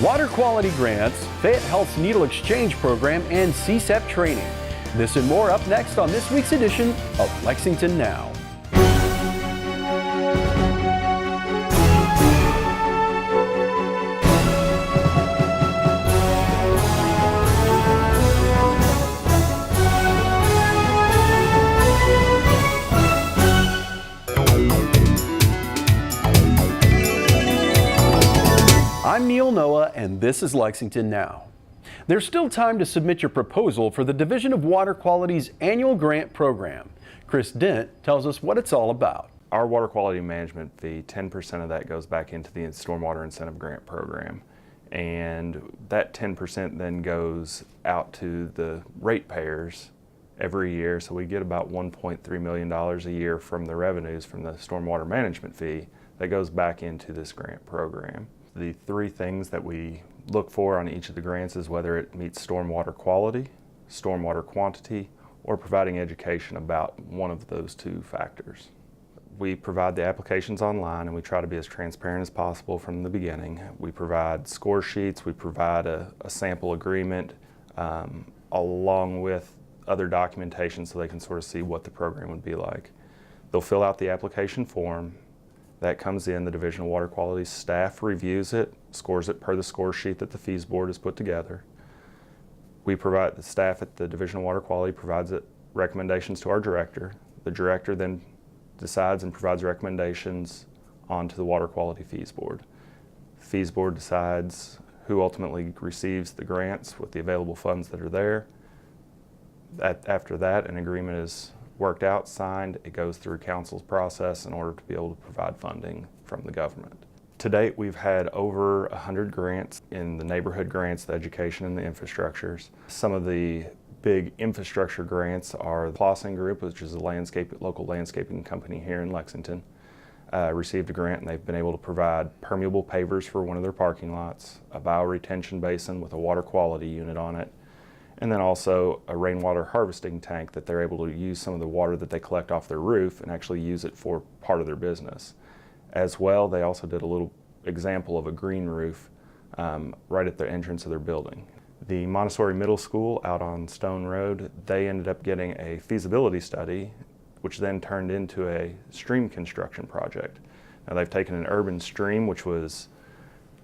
water quality grants, Fayette Health's needle exchange program, and CSEP training. This and more up next on this week's edition of Lexington Now. I'm Neil Noah, and this is Lexington Now. There's still time to submit your proposal for the Division of Water Quality's annual grant program. Chris Dent tells us what it's all about. Our water quality management fee, 10% of that goes back into the Stormwater Incentive Grant Program. And that 10% then goes out to the ratepayers every year. So we get about $1.3 million a year from the revenues from the stormwater management fee that goes back into this grant program. The three things that we look for on each of the grants is whether it meets stormwater quality, stormwater quantity, or providing education about one of those two factors. We provide the applications online, and we try to be as transparent as possible from the beginning. We provide score sheets, we provide a sample agreement along with other documentation so they can sort of see what the program would be like. They'll fill out the application form. That comes in, the Division of Water Quality staff reviews it, scores it per the score sheet that the fees board has put together. We provide, the staff at the Division of Water Quality provides it recommendations to our director. The director then decides and provides recommendations onto the Water Quality Fees Board. The Fees Board decides who ultimately receives the grants with the available funds that are there. After that, an agreement is worked out, signed, it goes through council's process in order to be able to provide funding from the government. To date, we've had over 100 grants in the neighborhood grants, the education, and the infrastructures. Some of the big infrastructure grants are the Clausen Group, which is a local landscaping company here in Lexington, received a grant, and they've been able to provide permeable pavers for one of their parking lots, a bioretention basin with a water quality unit on it, and then also a rainwater harvesting tank that they're able to use some of the water that they collect off their roof and actually use it for part of their business. As well, they also did a little example of a green roof right at the entrance of their building. The Montessori Middle School out on Stone Road, they ended up getting a feasibility study, which then turned into a stream construction project. Now they've taken an urban stream which was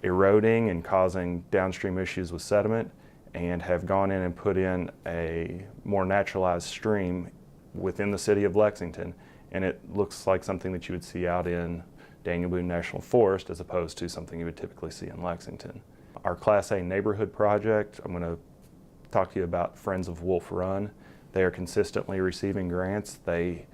eroding and causing downstream issues with sediment, and have gone in and put in a more naturalized stream within the city of Lexington, and it looks like something that you would see out in Daniel Boone National Forest as opposed to something you would typically see in Lexington. Our Class A neighborhood project, I'm going to talk to you about Friends of Wolf Run. They are consistently receiving grants. They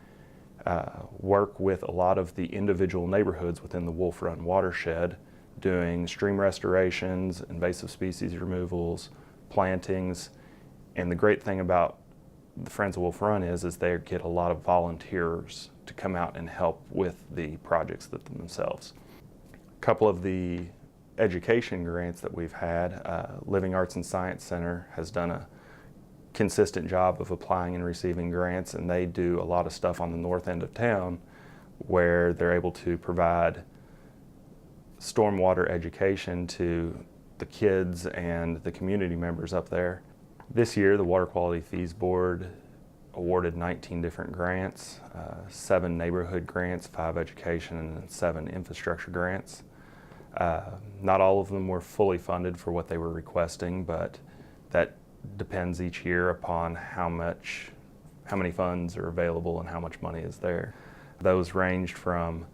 work with a lot of the individual neighborhoods within the Wolf Run watershed, doing stream restorations, invasive species removals, plantings. And the great thing about the Friends of Wolf Run is they get a lot of volunteers to come out and help with the projects themselves. A couple of the education grants that we've had, Living Arts and Science Center has done a consistent job of applying and receiving grants, and they do a lot of stuff on the north end of town where they're able to provide stormwater education to the kids and the community members up there. This year, the Water Quality Fees Board awarded 19 different grants, 7 neighborhood grants, 5 education, and 7 infrastructure grants. Not all of them were fully funded for what they were requesting, but that depends each year upon how many funds are available and how much money is there. Those ranged from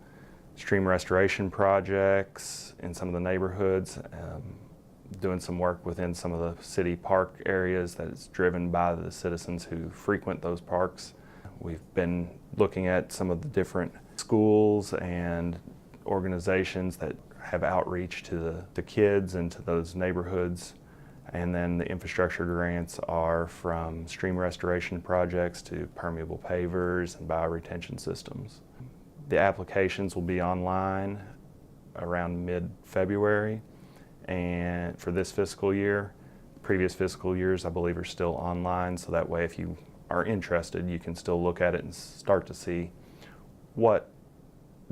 stream restoration projects in some of the neighborhoods, doing some work within some of the city park areas that is driven by the citizens who frequent those parks. We've been looking at some of the different schools and organizations that have outreach to the kids and to those neighborhoods. And then the infrastructure grants are from stream restoration projects to permeable pavers and bioretention systems. The applications will be online around mid-February. And for this fiscal year, previous fiscal years I believe are still online, so that way if you are interested you can still look at it and start to see what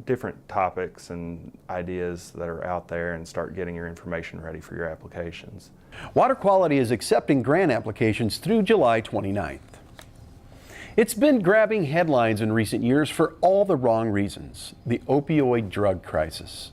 different topics and ideas that are out there and start getting your information ready for your applications. Water Quality is accepting grant applications through July 29th. It's been grabbing headlines in recent years for all the wrong reasons: the opioid drug crisis.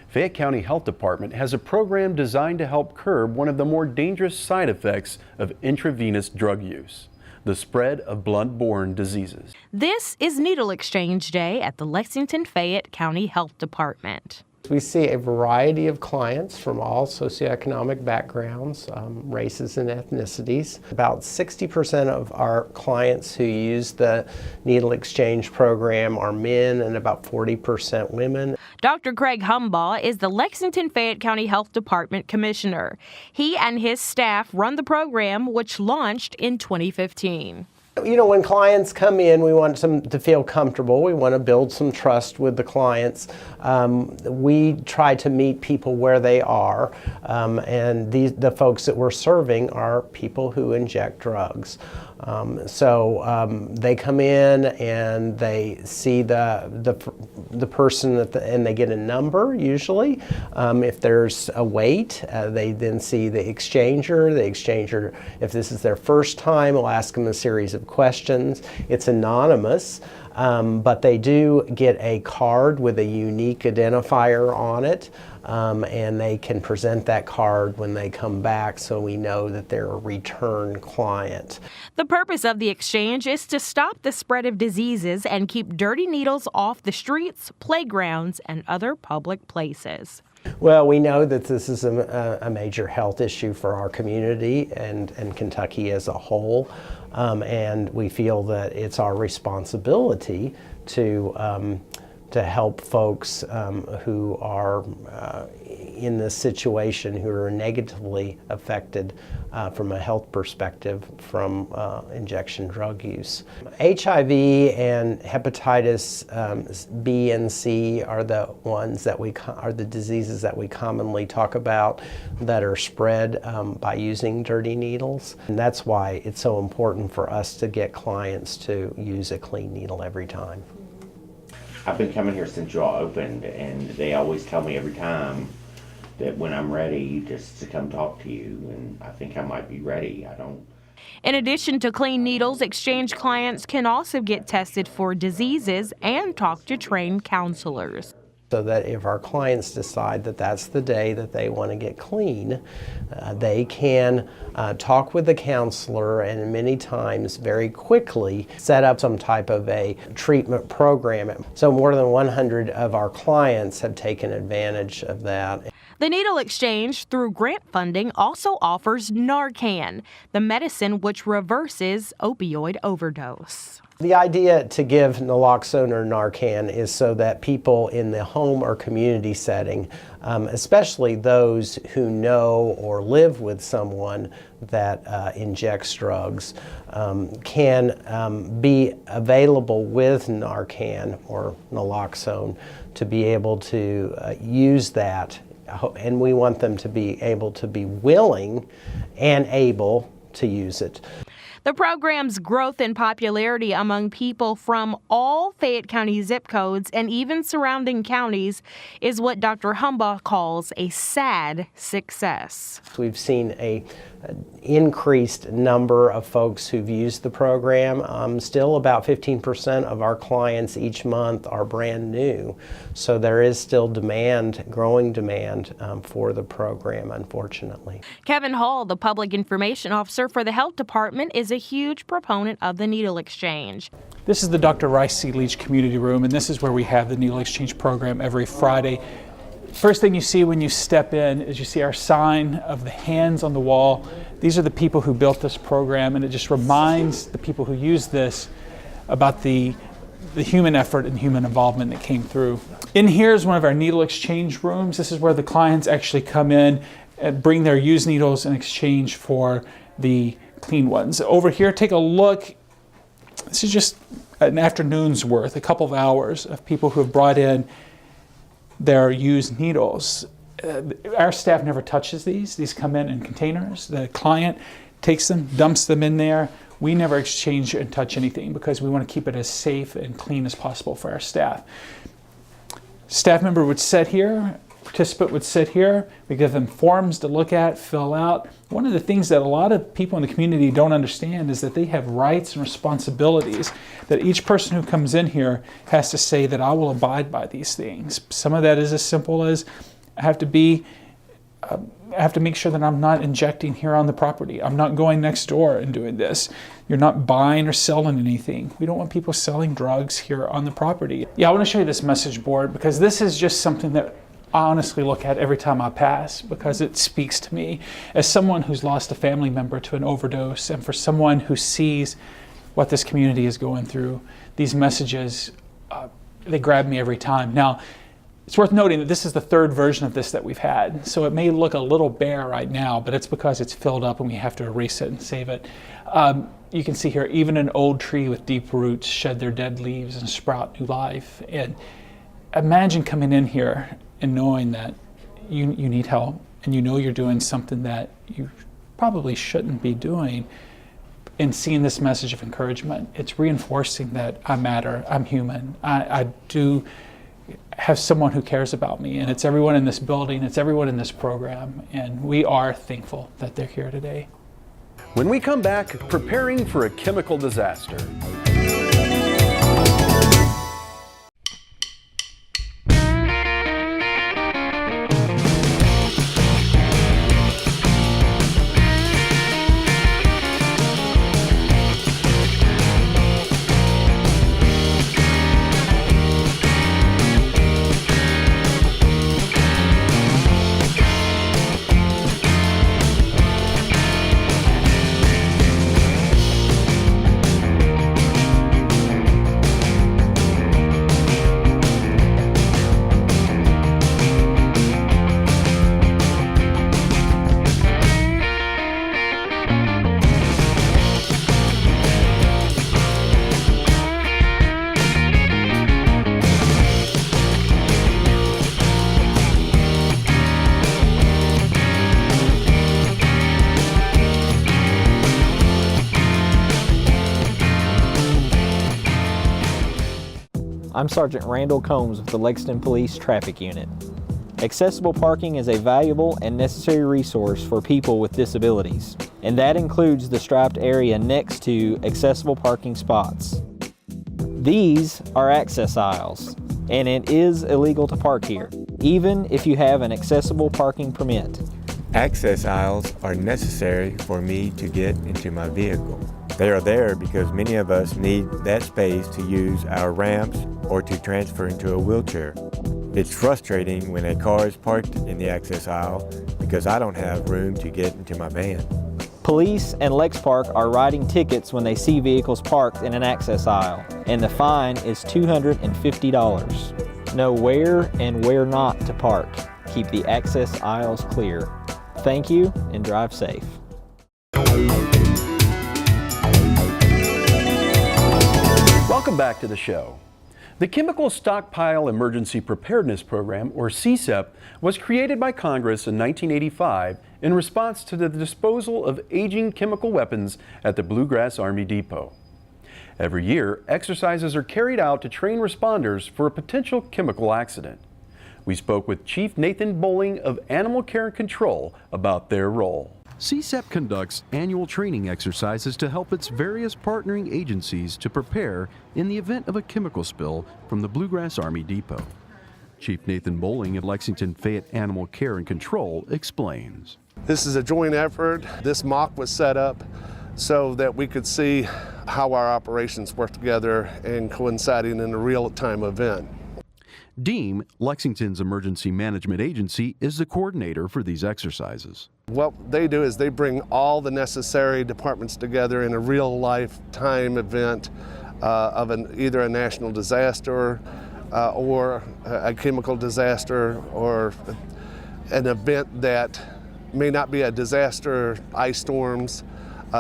Fayette County Health Department has a program designed to help curb one of the more dangerous side effects of intravenous drug use: the spread of blood-borne diseases. This is Needle Exchange Day at the Lexington Fayette County Health Department. We see a variety of clients from all socioeconomic backgrounds, races and ethnicities. About 60% of our clients who use the needle exchange program are men and about 40% women. Dr. Craig Humbaugh is the Lexington Fayette County Health Department Commissioner. He and his staff run the program, which launched in 2015. You know, when clients come in, we want them to feel comfortable. We want to build some trust with the clients. We try to meet people where they are, and the folks that we're serving are people who inject drugs. So they come in and they see the person and they get a number usually. If there's a wait, they then see the exchanger. The exchanger, if this is their first time, will ask them a series of questions. It's anonymous, but they do get a card with a unique identifier on it, and they can present that card when they come back, so we know that they're a return client. The purpose of the exchange is to stop the spread of diseases and keep dirty needles off the streets, playgrounds, and other public places. Well, we know that this is a major health issue for our community and Kentucky as a whole, and we feel that it's our responsibility to help folks who are in this situation, who are negatively affected from a health perspective from injection drug use. HIV and hepatitis B and C are the ones that are the diseases that we commonly talk about that are spread by using dirty needles. And that's why it's so important for us to get clients to use a clean needle every time. I've been coming here since y'all opened, and they always tell me every time that when I'm ready, just to come talk to you, and I think I might be ready. I don't. In addition to clean needles, exchange clients can also get tested for diseases and talk to trained counselors. So that if our clients decide that that's the day that they want to get clean, they can talk with the counselor and many times very quickly set up some type of a treatment program. So more than 100 of our clients have taken advantage of that. The Needle Exchange, through grant funding, also offers Narcan, the medicine which reverses opioid overdose. The idea to give naloxone or Narcan is so that people in the home or community setting, especially those who know or live with someone that injects drugs, can be available with Narcan or naloxone to be able to use that. And we want them to be able to be willing and able to use it. The program's growth in popularity among people from all Fayette County zip codes and even surrounding counties is what Dr. Humbaugh calls a sad success. We've seen an increased number of folks who've used the program. Still about 15% of our clients each month are brand new. So there is still demand, growing demand for the program, unfortunately. Kevin Hall, the public information officer for the health department, is a huge proponent of the Needle Exchange. This is the Dr. Rice C. Leach Community Room, and this is where we have the Needle Exchange program every Friday. First thing you see when you step in is you see our sign of the hands on the wall. These are the people who built this program, and it just reminds the people who use this about the human effort and human involvement that came through. In here is one of our needle exchange rooms. This is where the clients actually come in and bring their used needles in exchange for the clean ones. Over here, take a look. This is just an afternoon's worth, a couple of hours of people who have brought in their used needles. Our staff never touches these. These come in containers. The client takes them, dumps them in there. We never exchange and touch anything because we want to keep it as safe and clean as possible for our staff. Staff member would sit here, participant would sit here. We give them forms to look at, fill out. One of the things that a lot of people in the community don't understand is that they have rights and responsibilities, that each person who comes in here has to say that I will abide by these things. Some of that is as simple as I have to make sure that I'm not injecting here on the property. I'm not going next door and doing this. You're not buying or selling anything. We don't want people selling drugs here on the property. Yeah, I want to show you this message board because this is just something that I honestly look at every time I pass because it speaks to me as someone who's lost a family member to an overdose, and for someone who sees what this community is going through. These messages, they grab me every time. Now, it's worth noting that this is the third version of this that we've had, so it may look a little bare right now, but it's because it's filled up and we have to erase it and save it. You can see here, even an old tree with deep roots shed their dead leaves and sprout new life. And imagine coming in here and knowing that you need help and you know you're doing something that you probably shouldn't be doing, and seeing this message of encouragement. It's reinforcing that I matter, I'm human, I do have someone who cares about me, and it's everyone in this building, it's everyone in this program, and we are thankful that they're here today. When we come back, preparing for a chemical disaster. I'm Sergeant Randall Combs with the Lexington Police Traffic Unit. Accessible parking is a valuable and necessary resource for people with disabilities, and that includes the striped area next to accessible parking spots. These are access aisles, and it is illegal to park here, even if you have an accessible parking permit. Access aisles are necessary for me to get into my vehicle. They are there because many of us need that space to use our ramps or to transfer into a wheelchair. It's frustrating when a car is parked in the access aisle because I don't have room to get into my van. Police and LexPark are writing tickets when they see vehicles parked in an access aisle, and the fine is $250. Know where and where not to park. Keep the access aisles clear. Thank you and drive safe. Welcome back to the show. The Chemical Stockpile Emergency Preparedness Program, or CSEP, was created by Congress in 1985 in response to the disposal of aging chemical weapons at the Bluegrass Army Depot. Every year, exercises are carried out to train responders for a potential chemical accident. We spoke with Chief Nathan Bowling of Animal Care and Control about their role. CSEP conducts annual training exercises to help its various partnering agencies to prepare in the event of a chemical spill from the Bluegrass Army Depot. Chief Nathan Bowling of Lexington Fayette Animal Care and Control explains. This is a joint effort. This mock was set up so that we could see how our operations work together and coinciding in a real-time event. DEEM, Lexington's emergency management agency, is the coordinator for these exercises. What they do is they bring all the necessary departments together in a real-life time event of either a national disaster or a chemical disaster, or an event that may not be a disaster, ice storms,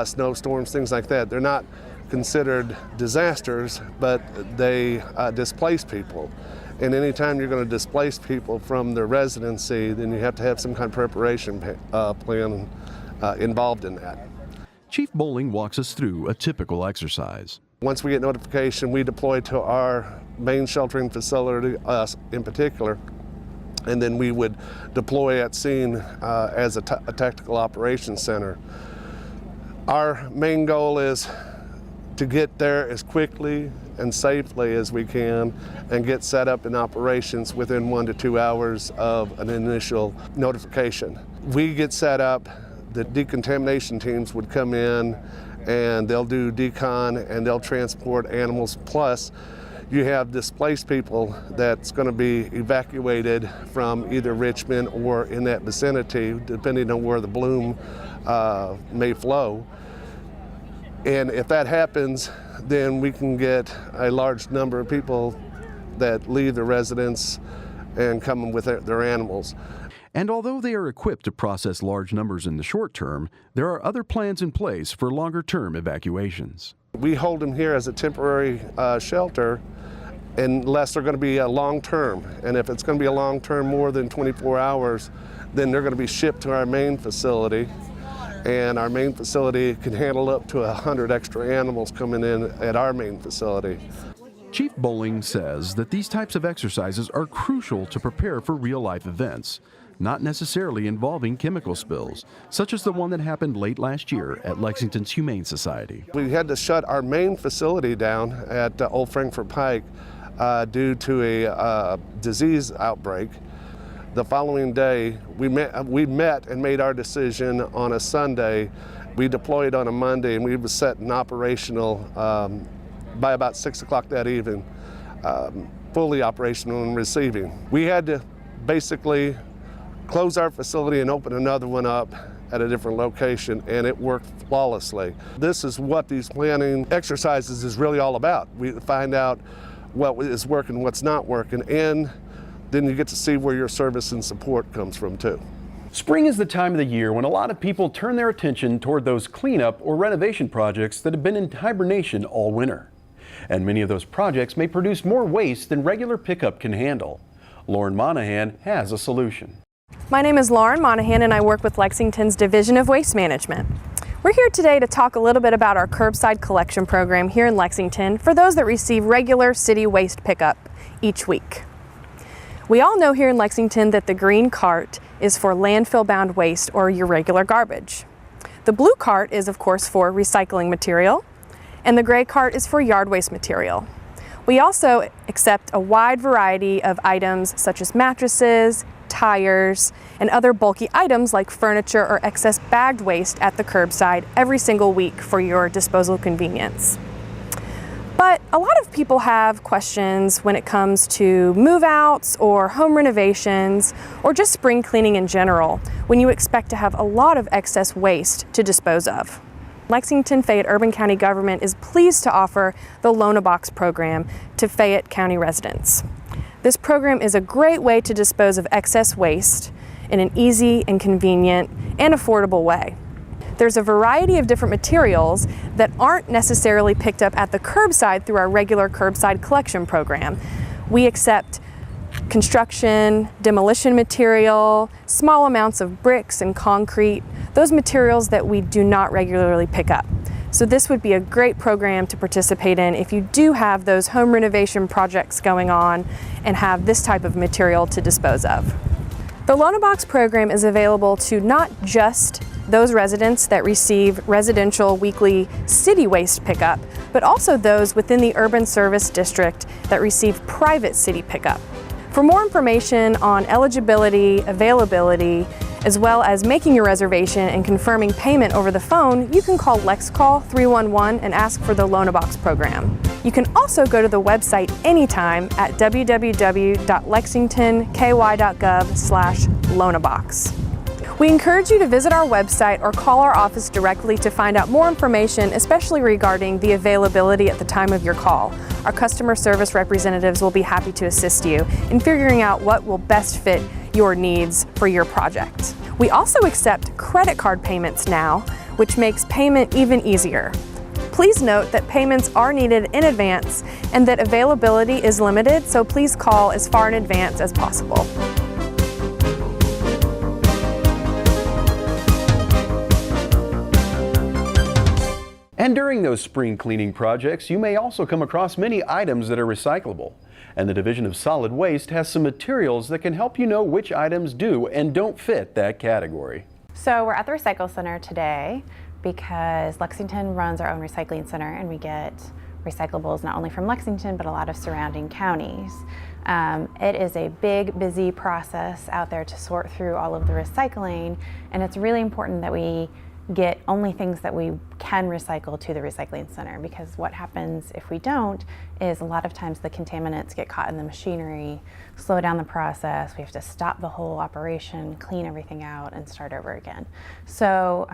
snowstorms, things like that. They're not considered disasters, but they displace people. And anytime you're going to displace people from their residency, then you have to have some kind of preparation plan involved in that. Chief Bowling walks us through a typical exercise. Once we get notification, we deploy to our main sheltering facility, us in particular, and then we would deploy at scene as a tactical operations center. Our main goal is to get there as quickly and safely as we can and get set up in operations within 1 to 2 hours of an initial notification. We get set up, the decontamination teams would come in and they'll do decon and they'll transport animals. Plus, you have displaced people that's going to be evacuated from either Richmond or in that vicinity, depending on where the bloom may flow. And if that happens, then we can get a large number of people that leave the residence and come with their animals. And although they are equipped to process large numbers in the short term, there are other plans in place for longer-term evacuations. We hold them here as a temporary shelter unless they're going to be a long-term. And if it's going to be a long-term, more than 24 hours, then they're going to be shipped to our main facility. And our main facility can handle up to 100 extra animals coming in at our main facility. Chief Bowling says that these types of exercises are crucial to prepare for real-life events, not necessarily involving chemical spills, such as the one that happened late last year at Lexington's Humane Society. We had to shut our main facility down at Old Frankfort Pike due to a disease outbreak. The following day, we met and made our decision on a Sunday. We deployed on a Monday, and we were set and operational by about 6 o'clock that evening, fully operational and receiving. We had to basically close our facility and open another one up at a different location, and it worked flawlessly. This is what these planning exercises is really all about. We find out what is working, what's not working, and then you get to see where your service and support comes from too. Spring is the time of the year when a lot of people turn their attention toward those cleanup or renovation projects that have been in hibernation all winter. And many of those projects may produce more waste than regular pickup can handle. Lauren Monahan has a solution. My name is Lauren Monahan and I work with Lexington's Division of Waste Management. We're here today to talk a little bit about our curbside collection program here in Lexington for those that receive regular city waste pickup each week. We all know here in Lexington that the green cart is for landfill-bound waste or your regular garbage. The blue cart is of course for recycling material, and the gray cart is for yard waste material. We also accept a wide variety of items such as mattresses, tires, and other bulky items like furniture or excess bagged waste at the curbside every single week for your disposal convenience. But a lot of people have questions when it comes to move-outs or home renovations or just spring cleaning in general when you expect to have a lot of excess waste to dispose of. Lexington Fayette Urban County Government is pleased to offer the Loan-A-Box program to Fayette County residents. This program is a great way to dispose of excess waste in an easy and convenient and affordable way. There's a variety of different materials that aren't necessarily picked up at the curbside through our regular curbside collection program. We accept construction, demolition material, small amounts of bricks and concrete, those materials that we do not regularly pick up. So this would be a great program to participate in if you do have those home renovation projects going on and have this type of material to dispose of. The Loan-A-Box program is available to not just those residents that receive residential weekly city waste pickup, but also those within the urban service district that receive private city pickup. For more information on eligibility, availability, as well as making your reservation and confirming payment over the phone, you can call LexCall 311 and ask for the Loan-A-Box program. You can also go to the website anytime at www.lexingtonky.gov/Loan-A-Box. We encourage you to visit our website or call our office directly to find out more information, especially regarding the availability at the time of your call. Our customer service representatives will be happy to assist you in figuring out what will best fit your needs for your project. We also accept credit card payments now, which makes payment even easier. Please note that payments are needed in advance and that availability is limited, so please call as far in advance as possible. And during those spring cleaning projects, you may also come across many items that are recyclable. And the Division of Solid Waste has some materials that can help you know which items do and don't fit that category. So we're at the Recycle Center today because Lexington runs our own recycling center, and we get recyclables not only from Lexington but a lot of surrounding counties. It is a big, busy process out there to sort through all of the recycling, and it's really important that we get only things that we can recycle to the recycling center, because what happens if we don't is a lot of times the contaminants get caught in the machinery, slow down the process, we have to stop the whole operation, clean everything out, and start over again. So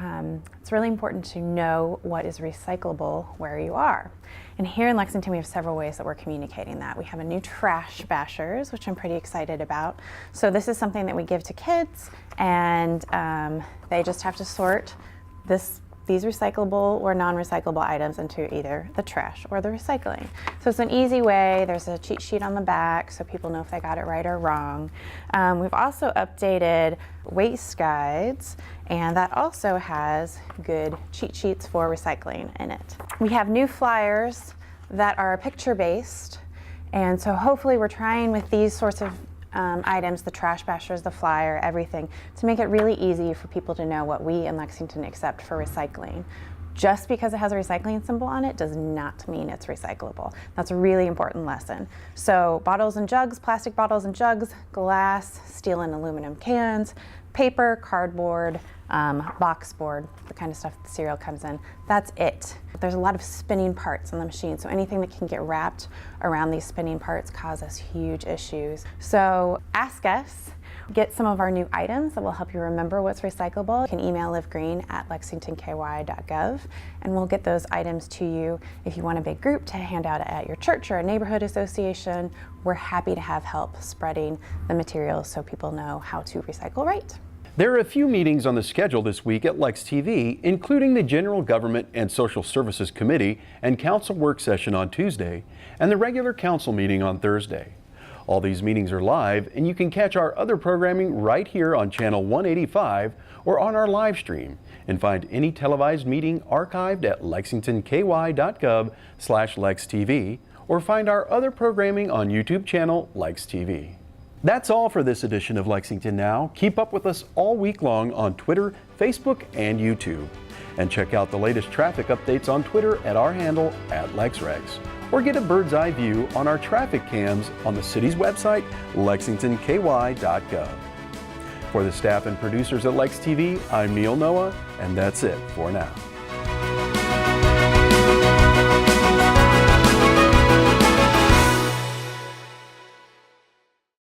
it's really important to know what is recyclable where you are. And here in Lexington we have several ways that we're communicating that. We have a new trash bashers, which I'm pretty excited about. So this is something that we give to kids, and they just have to sort these recyclable or non-recyclable items into either the trash or the recycling. So it's an easy way. There's a cheat sheet on the back so people know if they got it right or wrong. We've also updated waste guides, and that also has good cheat sheets for recycling in it. We have new flyers that are picture-based, and so hopefully we're trying with these sorts of items, the trash bashers, the flyer, everything, to make it really easy for people to know what we in Lexington accept for recycling. Just because it has a recycling symbol on it does not mean it's recyclable. That's a really important lesson. So bottles and jugs, plastic bottles and jugs, glass, steel and aluminum cans, paper, cardboard, box board, the kind of stuff the cereal comes in, that's it. There's a lot of spinning parts on the machine, so anything that can get wrapped around these spinning parts causes huge issues. So ask us, get some of our new items that will help you remember what's recyclable. You can email livegreen@lexingtonky.gov, and we'll get those items to you. If you want a big group to hand out at your church or a neighborhood association, we're happy to have help spreading the materials so people know how to recycle right. There are a few meetings on the schedule this week at Lex TV, including the General Government and Social Services Committee and Council Work Session on Tuesday, and the regular council meeting on Thursday. All these meetings are live, and you can catch our other programming right here on Channel 185 or on our live stream, and find any televised meeting archived at lexingtonky.gov/LexTV, or find our other programming on YouTube channel Lex TV. That's all for this edition of Lexington Now. Keep up with us all week long on Twitter, Facebook, and YouTube. And check out the latest traffic updates on Twitter at our handle @LexRex. Or get a bird's eye view on our traffic cams on the city's website, lexingtonky.gov. For the staff and producers at Lex TV, I'm Neil Noah, and that's it for now.